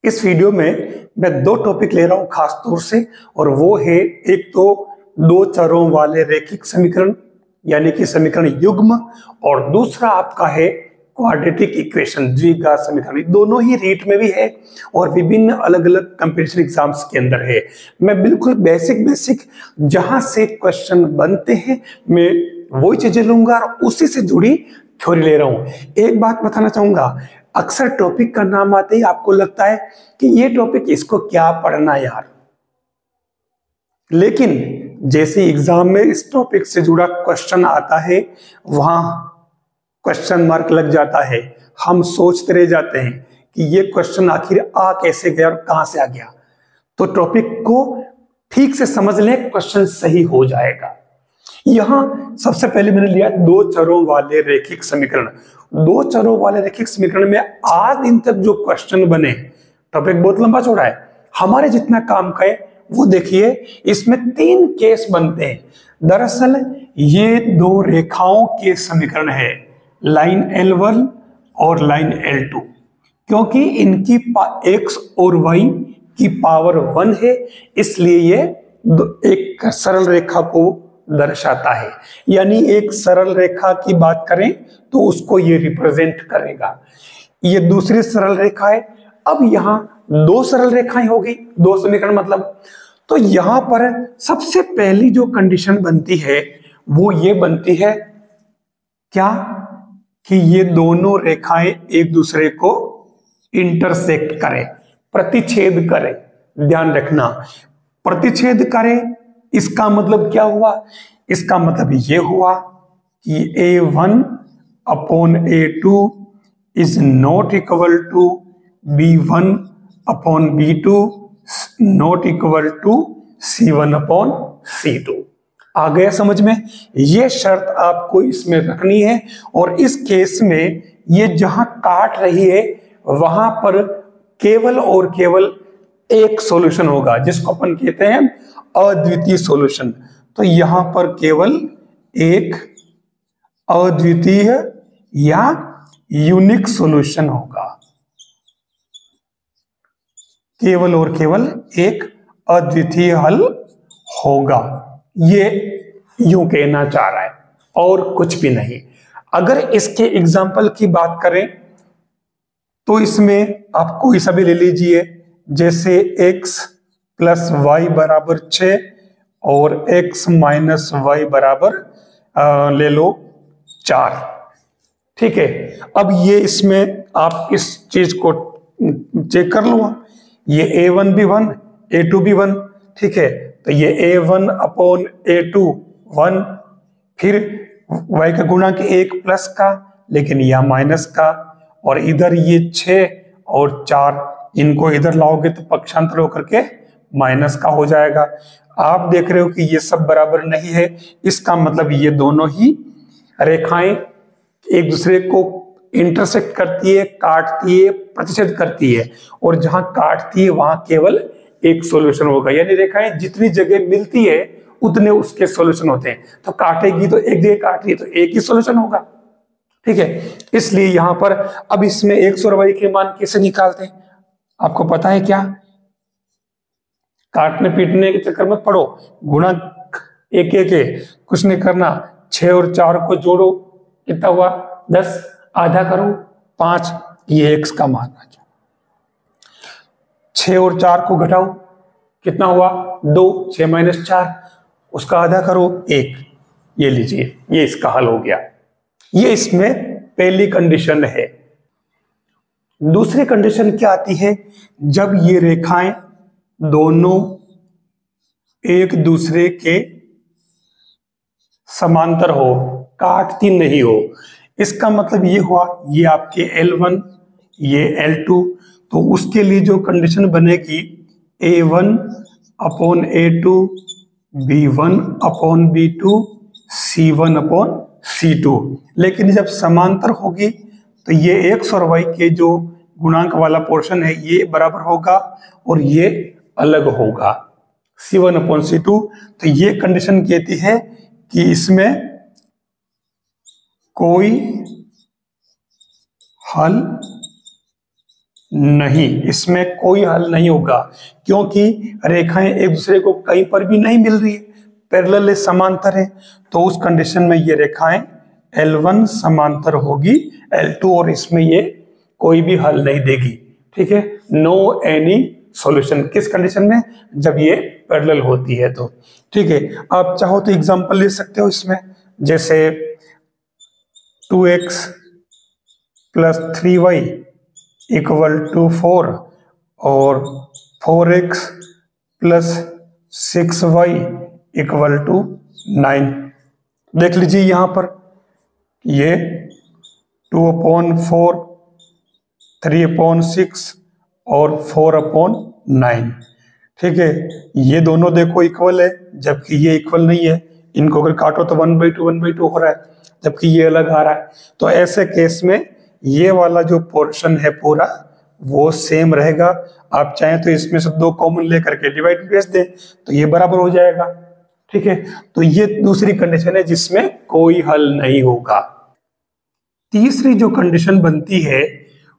इस वीडियो में मैं दो टॉपिक ले रहा हूं खास तौर से, और वो है एक तो दो चरों वाले रैखिक समीकरण यानी कि समीकरण युग्म, और दूसरा आपका है क्वाड्रेटिक इक्वेशन द्विघात समीकरण। दोनों ही रीट में भी है और विभिन्न अलग अलग कंपटीशन एग्जाम्स के अंदर है। मैं बिल्कुल बेसिक जहां से क्वेश्चन बनते हैं मैं वही चीजें लूंगा और उसी से जुड़ी थ्योरी ले रहा हूं। एक बात बताना चाहूंगा, अक्सर टॉपिक का नाम आते ही आपको लगता है कि ये टॉपिक इसको क्या पढ़ना यार, लेकिन जैसे एग्जाम में इस टॉपिक से जुड़ा क्वेश्चन आता है वहां क्वेश्चन मार्क लग जाता है। हम सोचते रह जाते हैं कि ये क्वेश्चन आखिर आ कैसे गया और कहां से आ गया। तो टॉपिक को ठीक से समझ लें, क्वेश्चन सही हो जाएगा। यहां सबसे पहले मैंने लिया दो चरों वाले रैखिक समीकरण। दो चरों वाले रैखिक समीकरण में आज दिन तक जो क्वेश्चन बने, टॉपिक बहुत लंबा चौड़ा है, हमारे जितना काम का है वो देखिए। इसमें तीन केस बनते हैं। दरअसल ये दो रेखाओं के समीकरण है, लाइन L1 और लाइन L2, क्योंकि इनकी x और y की पावर 1 है, इसलिए ये एक सरल रेखा को दर्शाता है। यानी एक सरल रेखा की बात करें तो उसको ये रिप्रेजेंट करेगा। ये दूसरी सरल रेखा है। अब यहां दो सरल रेखाएं होगी, दो समीकरण मतलब, तो यहां पर सबसे पहली जो कंडीशन बनती है वो ये बनती है क्या, कि ये दोनों रेखाएं एक दूसरे को इंटरसेक्ट करें, प्रतिच्छेद करें। ध्यान रखना, प्रतिच्छेद करें इसका मतलब क्या हुआ? इसका मतलब ये हुआ कि A1 upon A2 is not equal to B1 upon B2 not equal to C1 upon C2। आ गया समझ में? ये शर्त आपको इसमें रखनी है, और इस केस में ये जहां काट रही है वहां पर केवल और केवल एक सॉल्यूशन होगा, जिसको अपन कहते हैं अद्वितीय सॉल्यूशन। तो यहां पर केवल एक अद्वितीय या यूनिक सॉल्यूशन होगा, केवल और केवल एक अद्वितीय हल होगा। ये यूं कहना चाह रहा है और कुछ भी नहीं। अगर इसके एग्जाम्पल की बात करें तो इसमें आप कोई सा भी ले लीजिए, जैसे x प्लस वाई बराबर 6 और x माइनस वाई बराबर ले लो 4। ठीक है, अब ये इसमें आप इस चीज को चेक कर लो, ये A1 भी 1 A2 भी 1। ठीक है, तो ये A1 अपॉन A2 1, फिर y का गुणा के 1 प्लस का, लेकिन यह माइनस का, और इधर ये 6 और 4, इनको इधर लाओगे तो पक्षांतर होकर के माइनस का हो जाएगा। आप देख रहे हो कि ये सब बराबर नहीं है, इसका मतलब ये दोनों ही रेखाएं एक दूसरे को इंटरसेक्ट करती है, काटती है, प्रतिच्छेद करती है, और जहां काटती है वहां केवल एक सॉल्यूशन होगा। यानी रेखाएं जितनी जगह मिलती है उतने उसके सॉल्यूशन होते हैं। तो काटेगी तो एक जगह काट रही है तो एक ही सॉल्यूशन होगा। ठीक है, इसलिए यहां पर अब इसमें x और y के मान कैसे निकालते हैं आपको पता है क्या? काटने पीटने के चक्कर में पड़ो, गुणा एक एक है, कुछ नहीं करना। 6 और 4 को जोड़ो, कितना हुआ 10, आधा करो 5, ये x का मान आ गया। 6 और 4 को घटाओ, कितना हुआ 2, 6 माइनस 4, उसका आधा करो 1, ये लीजिए, ये इसका हल हो गया। ये इसमें पहली कंडीशन है। दूसरी कंडीशन क्या आती है? जब ये रेखाएं दोनों एक दूसरे के समांतर हो, काटती नहीं हो। इसका मतलब ये हुआ, ये आपके L1 ये L2, तो उसके लिए जो कंडीशन बनेगी A1 upon A2 B1 upon B2 C1 upon C2। लेकिन जब समांतर होगी तो ये x और y के जो गुणांक वाला पोर्शन है ये बराबर होगा और ये अलग होगा, C1 अपॉन C2। तो ये कंडीशन कहती है कि इसमें कोई हल नहीं, इसमें कोई हल नहीं होगा, क्योंकि रेखाएं एक दूसरे को कहीं पर भी नहीं मिल रही है, पैरेलल है, समांतर है। तो उस कंडीशन में ये रेखाएं L1 समांतर होगी L2 और इसमें ये कोई भी हल नहीं देगी। ठीक है, नो एनी सॉल्यूशन। किस कंडीशन में? जब ये पैरेलल होती है तो। ठीक है, आप चाहो तो एग्जांपल ले सकते हो इसमें, जैसे 2x plus 3y equal to 4 और 4x plus 6y equal to 9। देख लीजिए यहां पर ये 2/4, 3/6 और 4/9। ठीक है, ये दोनों देखो इक्वल है, जबकि ये इक्वल नहीं है। इनको अगर काटो तो 1/2 हो रहा है, जबकि ये अलग आ रहा है। तो ऐसे केस में ये वाला जो पोर्शन है पूरा वो सेम रहेगा। आप चाहें तो इसमें से 2 कॉमन लेकर के डिवाइड भेज दें तो ये बराबर हो जाएगा। ठीक है, तो ये दूसरी कंडीशन है जिसमें कोई हल नहीं होगा। तीसरी जो कंडीशन बनती है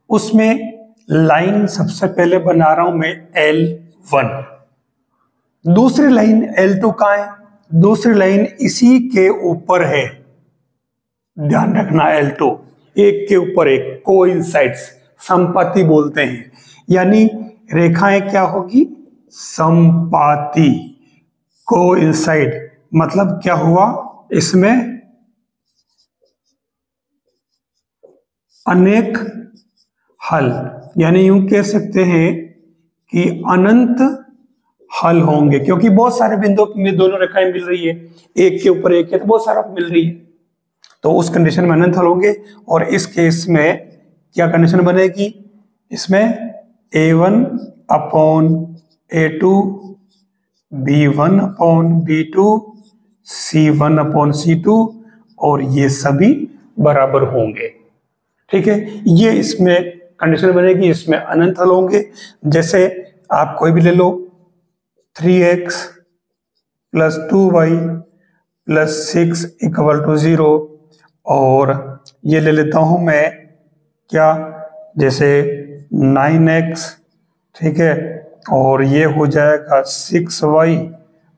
उसमें लाइन सबसे पहले बना रहा हूं मैं L1, दूसरी लाइन L2 कहां है? दूसरी लाइन इसी के ऊपर है, ध्यान रखना। L2 एक के ऊपर एक, कोइंसाइड्स, संपाती बोलते हैं। यानी रेखाएं क्या होगी? संपाती, कोइंसाइड। मतलब क्या हुआ? इसमें अनेक हल, यानी यूं कह सकते हैं कि अनंत हल होंगे, क्योंकि बहुत सारे बिंदुओं में दोनों रेखाएं मिल रही है, एक के ऊपर एक है तो बहुत सारा मिल रही है, तो उस कंडीशन में अनंत हल होंगे। और इस केस में क्या कंडीशन बनेगी? इसमें A1 upon A2, B1 upon B2, C1 upon C2 और ये सभी बराबर होंगे। ठीक है, ये इसमें कंडीशन बनेगी, इसमें अनंत हल होंगे। जैसे आप कोई भी ले लो, 3x plus 2y plus 6 equal to 0, और ये ले लेता हूं मैं क्या, जैसे 9x। ठीक है, और ये हो जाएगा 6y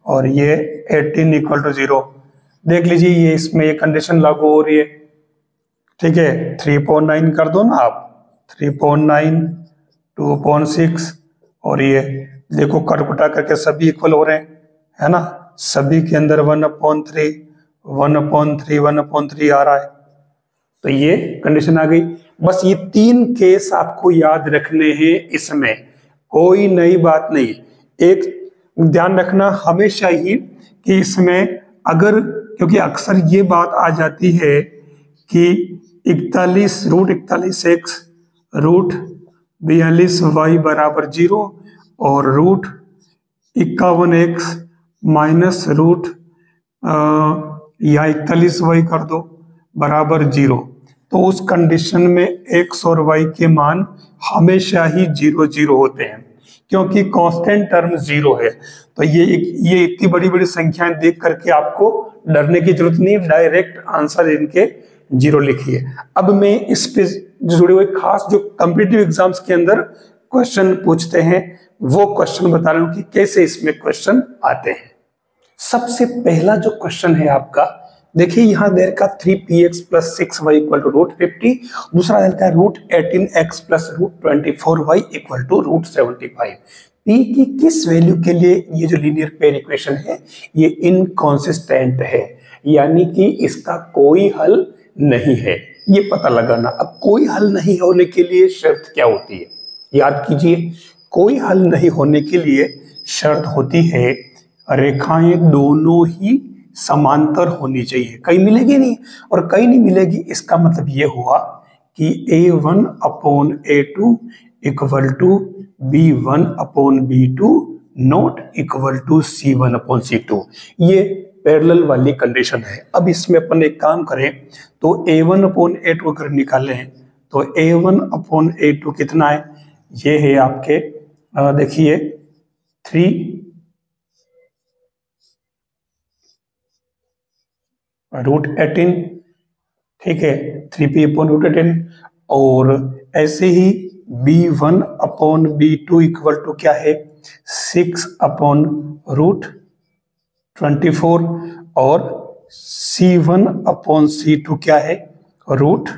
और ये 18 इक्वल टू 0। देख लीजिए ये इसमें ये कंडीशन लागू हो रही है। ठीक है, 3/9 कर दो ना आप, 3/9, 2/6 और ये देखो कटकुटा करके सभी इक्वल हो रहे हैं, है ना। सभी के अंदर 1/3, 1/3, 1/3 आ रहा है, तो ये कंडीशन आ गई। बस ये 3 केस आपको याद रखने हैं, इसमें कोई नई बात नहीं। एक ध्यान रखना हमेशा ही कि इसमें अगर, क्योंकि अक्सर ये बात आ जाती है कि 41√41x √42y बराबर 0 और √51x माइनस रूट या 41y कर दो बराबर 0। तो उस कंडीशन में x और y के मान हमेशा ही 0 0 होते हैं, क्योंकि कांस्टेंट टर्म 0 है। तो ये इतनी बड़ी बड़ी संख्याएं देख करके आपको डरने की जरूरत नहीं, डायरेक्ट आंसर इनके 0 लिखिए। अब मैं इस पे जुड़े हुए खास जो कॉम्पिटिटिव एग्जाम्स के अंदर क्वेश्चन पूछते हैं वो क्वेश्चन बता रहा हूं कि कैसे इसमें क्वेश्चन आते हैं। सबसे पहला जो क्वेश्चन है आपका, देखिए यहां देर का 3px plus 6y equal to √50, दूसरा देर का √18x plus √24y equal to √75। p की किस वैल्यू के लिए ये जो लीनियर पेयर इक्वेशन है ये इनकॉन्सिस्टेंट है, यानी कि इसका कोई हल नहीं है, ये पता लगाना। अब कोई हल नहीं होने के लिए शर्त क्या होती है? याद कीजिए, कोई हल नहीं होने के लिए शर्त होती है रेखाएं दोनों ही समांतर होनी चाहिए, कहीं मिलेगी नहीं और कहीं नहीं मिलेगी। इसका मतलब ये हुआ कि A1/A2 equal to B1/B2 not equal to C1/C2। ये पैरेलल वाली कंडीशन है। अब इसमें अपन एक काम करें तो A1/A2 अगर निकालें तो A1/A2 कितना है? ये है आपके देखिए 3√18, ठीक है, 3p/√18। और ऐसे ही B1 upon B2 equal to क्या है 6 अपॉन रूट 24 और C1 अपॉन C2 क्या है रूट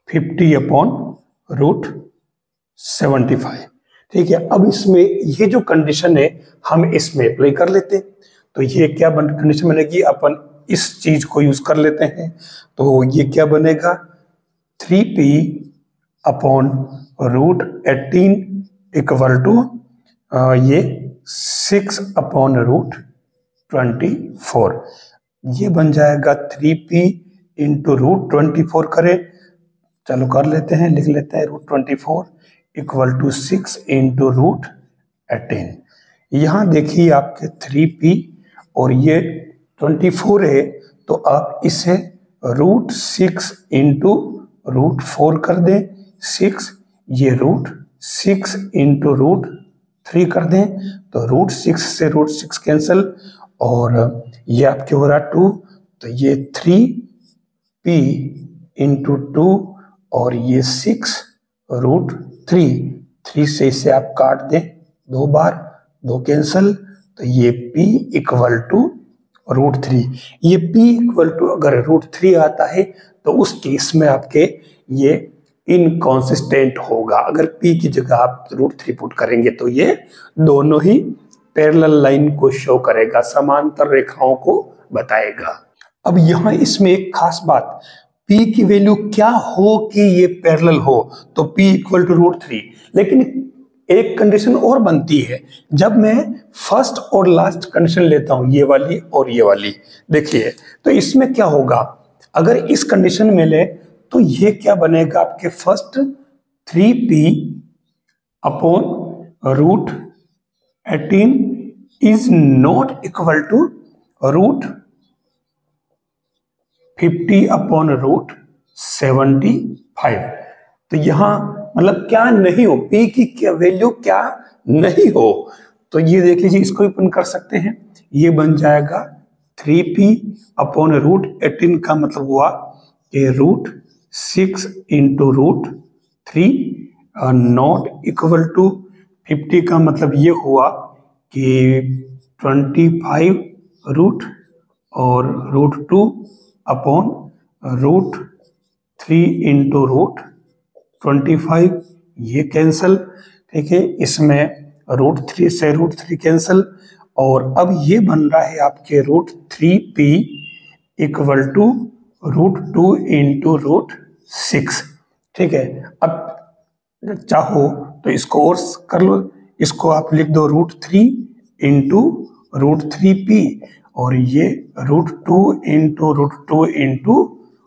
50 अपॉन रूट 75। ठीक है, अब इसमें ये जो कंडीशन है हम इसमें अप्लाई कर लेते हैं। तो ये क्या कंडीशन बनेगी, अपन इस चीज को यूज कर लेते हैं। तो ये क्या बनेगा 3p upon root 18 equal to ये 6 अपॉन रूट 24। ये बन जाएगा 3p इंटू रूट 24 करें, चलो कर लेते हैं, लिख लेते हैं root 24 equal to 6 into root 18। यहाँ देखिए आपके 3p और ये 24 है, तो आप इसे रूट 6 इंटू रूट 4 कर दें 6, ये रूट 6 इंटू रूट 3 कर दें, तो रूट 6 से रूट 6 कैंसिल और ये आपके हो रहा 2, तो ये 3p इंटू 2 और ये 6 रूट 3 से इसे आप काट दें 2 बार, 2 कैंसिल, तो ये p इक्वल टू रूट 3। ये p इक्वल टू अगर रूट 3 आता है तो उस केस में आपके ये इनकॉन्सिस्टेंट होगा। अगर p की जगह आप रूट 3 पुट करेंगे तो ये दोनों ही पैरेलल लाइन को शो करेगा, समांतर रेखाओं को बताएगा। अब यहाँ इसमें एक खास बात, p की वैल्यू क्या हो कि ये पैरेलल हो, तो p इक्वल टू रूट 3। लेकिन एक कंडीशन और बनती है, जब मैं फर्स्ट और लास्ट कंडीशन लेता हूं, ये वाली और ये वाली, देखिए तो इसमें क्या होगा, अगर इस कंडीशन में ले तो ये क्या बनेगा आपके first 3p upon root 18 is not equal to root 50 upon root 75। तो यहां मतलब क्या नहीं हो, p की क्या वैल्यू क्या नहीं हो, तो ये देख लीजिए, इसको भी अपन कर सकते हैं। ये बन जाएगा 3p अपॉन रूट 18 का मतलब हुआ कि root 6 into root 3 not equal to 50 का मतलब ये हुआ कि 25 रूट और root 2 upon root 3 into root 25, ये कैंसल। ठीक है, इसमें रूट 3 से रूट 3 कैंसल और अब ये बन रहा है आपके root 3p equal to root 2 into root 6। ठीक है, अब चाहो तो इसको और कर लो, इसको आप लिख दो रूट 3 इंटू रूट 3p और ये root 2 into root 2 into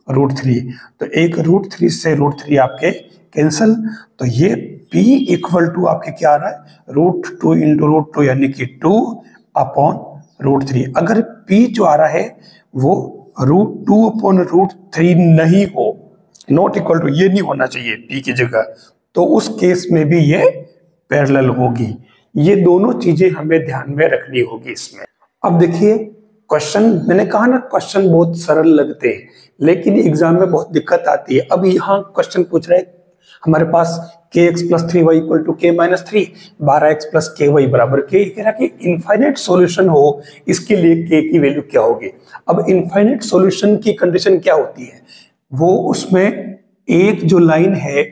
root 3, तो एक रूट 3 से रूट 3 आपके कैंसल, तो ये p इक्वल टू आपके क्या आ रहा है रूट 2 इंटू रूट 2 यानी कि 2 अपॉन रूट 3। अगर p जो आ रहा है वो रूट 2 अपॉन रूट 3 नहीं हो, नॉट इक्वल टू, ये नहीं होना चाहिए p की जगह, तो उस केस में भी ये पैरेलल होगी। ये दोनों चीजें हमें ध्यान में रखनी होगी इसमें। अब देखिए क्वेश्चन, मैंने कहा ना क्वेश्चन बहुत सरल लगते हैं लेकिन एग्जाम में बहुत दिक्कत आती है। अब यहाँ क्वेश्चन पूछ रहे हैं हमारे पास kx plus 3y equal to k minus 3, 12x plus ky बराबर k, कह रहा कि इनफाइनाइट सॉल्यूशन हो, इसके लिए k की वैल्यू क्या होगी। अब इनफाइनाइट सॉल्यूशन की कंडीशन क्या होती है, वो उसमें एक जो लाइन है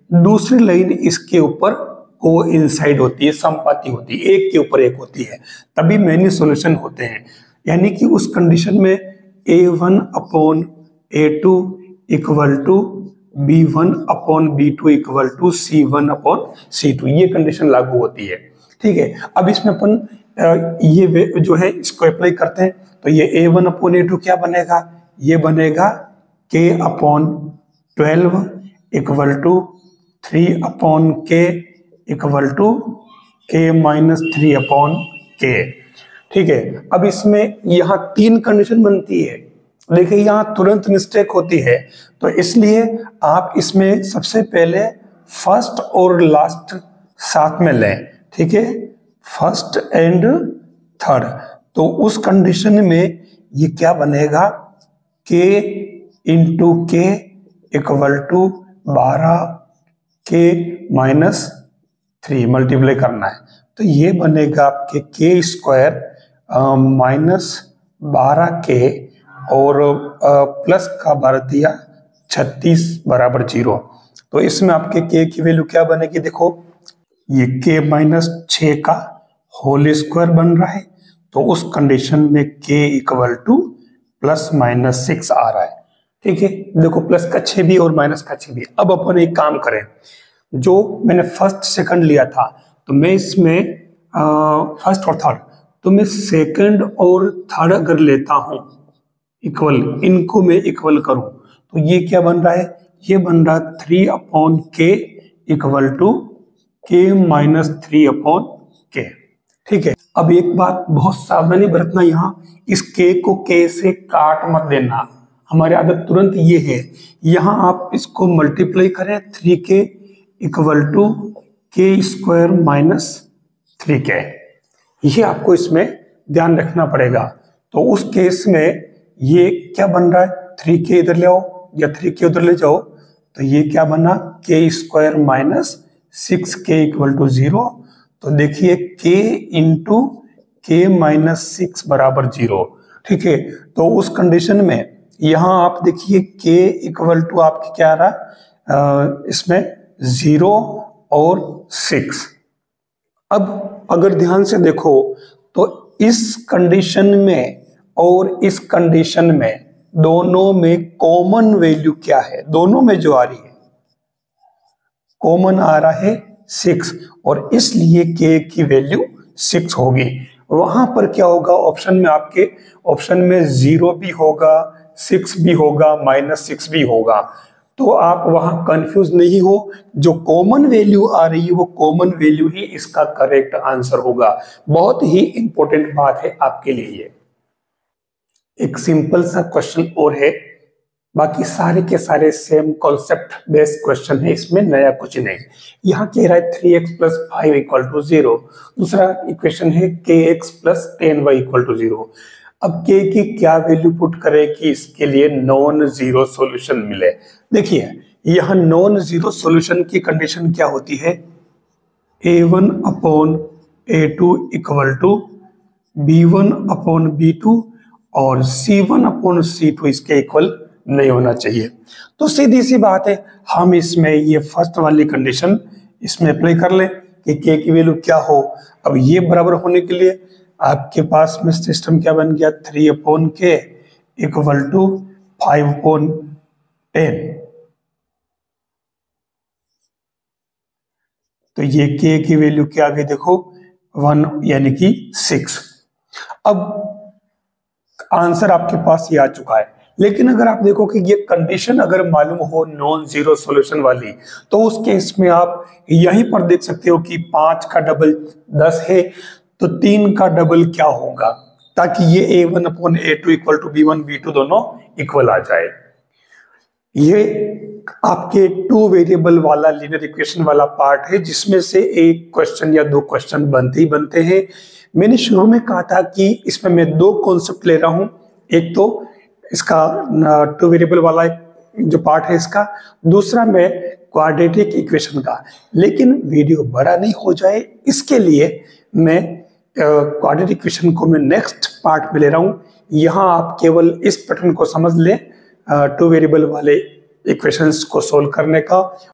दूसरी लाइन इसके ऊपर कोइंसाइड होती है, समपाती होती है, एक के ऊपर एक होती है, तभी मेनी सॉल्यूशन होते हैं। यानी कि उस कंडीशन में a1 upon a2 equal to b1 upon b2 equal to c1 upon c2, ये कंडीशन लागू होती है। ठीक है, अब इसमें अपन ये जो है इसको अप्लाई करते हैं, तो ये a1 अपॉन a2 क्या बनेगा, ये बनेगा k upon 12 equal to 3 upon k equal to k minus 3 upon k। ठीक है, अब इसमें यहाँ 3 कंडीशन बनती है, देखिए यहाँ तुरंत मिस्टेक होती है, तो इसलिए आप इसमें सबसे पहले फर्स्ट और लास्ट साथ में लें। ठीक है, फर्स्ट एंड थर्ड, तो उस कंडीशन में ये क्या बनेगा k इंटू के इक्वल टू 12 के माइनस 3 मल्टीप्लाई करना है, तो ये बनेगा आपके के स्क्वायर माइनस 12k और प्लस का 12 दिया 36 बराबर 0। तो इसमें आपके के की वैल्यू क्या बनेगी, देखो ये के माइनस 6 का होल स्क्वायर बन रहा है, तो उस कंडीशन में के इक्वल टू प्लस माइनस 6 आ रहा है। ठीक है, देखो प्लस का 6 भी और माइनस का 6 भी। अब अपन एक काम करें, जो मैंने फर्स्ट सेकंड लिया था तो मैं इसमें फर्स्ट और थर्ड, तो मैं सेकंड और थर्ड अगर लेता हूं इक्वल, इनको मैं इक्वल करूं तो ये क्या बन रहा है, ये बन रहा है 3/k equal to k minus 3/k। ठीक है, अब एक बात बहुत सावधानी बरतना, यहाँ इस k को k से काट मत देना, हमारी आदत तुरंत ये है। यहाँ आप इसको मल्टीप्लाई करें 3k इक्वल टू के स्क्वायर माइनस 3k, ये आपको इसमें ध्यान रखना पड़ेगा। तो उस केस में ये क्या बन रहा है, 3k इधर ले आओ या 3k उधर ले जाओ, तो ये क्या बना के square minus 6k equal to 0। तो देखिए k इंटू के माइनस 6 बराबर 0। ठीक है, तो उस कंडीशन में यहां आप देखिए k इक्वल टू आपकी क्या आ रहा, इसमें 0 और 6। अब अगर ध्यान से देखो तो इस कंडीशन में और इस कंडीशन में दोनों में कॉमन वैल्यू क्या है, दोनों में जो आ रही है कॉमन आ रहा है 6, और इसलिए k की वैल्यू 6 होगी। वहां पर क्या होगा, ऑप्शन में आपके ऑप्शन में 0 भी होगा, 6 भी होगा, माइनस 6 भी होगा, तो आप वहां कंफ्यूज नहीं हो। जो कॉमन वैल्यू आ रही है वो कॉमन वैल्यू ही इसका करेक्ट आंसर होगा। बहुत ही इंपॉर्टेंट बात है आपके लिए ये। एक सिंपल सा क्वेश्चन और है, बाकी सारे के सारे सेम कॉन्सेप्ट बेस्ड क्वेश्चन है, इसमें नया कुछ नहीं। यहाँ कह रहा है 3x प्लस 5 इक्वल टू 0। दूसरा इक्वेशन है kx plus 10y equal to 0। अब k की क्या वैल्यू पुट करें कि इसके लिए नॉन जीरो सॉल्यूशन मिले। देखिए यहाँ नॉन जीरो सॉल्यूशन की कंडीशन क्या होती है, a1 upon a2 equal to b1 upon b2 और c1 अपॉन c2 इसके इक्वल नहीं होना चाहिए। तो सीधी सी बात है, हम इसमें ये फर्स्ट वाली कंडीशन इसमें अप्लाई कर लें कि k की वैल्यू क्या हो। अब ये बराबर होने के लिए आपके पास में सिस्टम क्या बन गया, 3/k इक्वल टू 5/10। तो ये k की वैल्यू क्या आ गई, देखो 1 यानी कि 6। अब आंसर आपके पास ये आ चुका है। लेकिन अगर आप देखो कि ये कंडीशन अगर मालूम हो नॉन जीरो सॉल्यूशन वाली, तो उस केस में आप यहीं पर देख सकते हो कि 5 का डबल 10 है, तो 3 का डबल क्या होगा, ताकि ये a1 upon a2 equal to b1 b2 दोनों इक्वल आ जाए। ये आपके 2 वेरिएबल वाला लीनियर इक्वेशन वाला पार्ट है, जिसमें से एक क्वेश्चन या 2 क्वेश्चन बनते ही बनते हैं। मैंने शुरू में कहा था कि इसमें मैं 2 कॉन्सेप्ट ले रहा हूं, एक तो इसका 2 वेरिएबल वाला जो पार्ट है इसका, दूसरा मैं क्वाड्रेटिक इक्वेशन का। लेकिन वीडियो बड़ा नहीं हो जाए इसके लिए मैं क्वाड्रेटिक इक्वेशन को मैं नेक्स्ट पार्ट में ले रहा हूं। यहाँ आप केवल इस पैटर्न को समझ लें 2 वेरिएबल वाले इक्वेशंस को सोल्व करने का।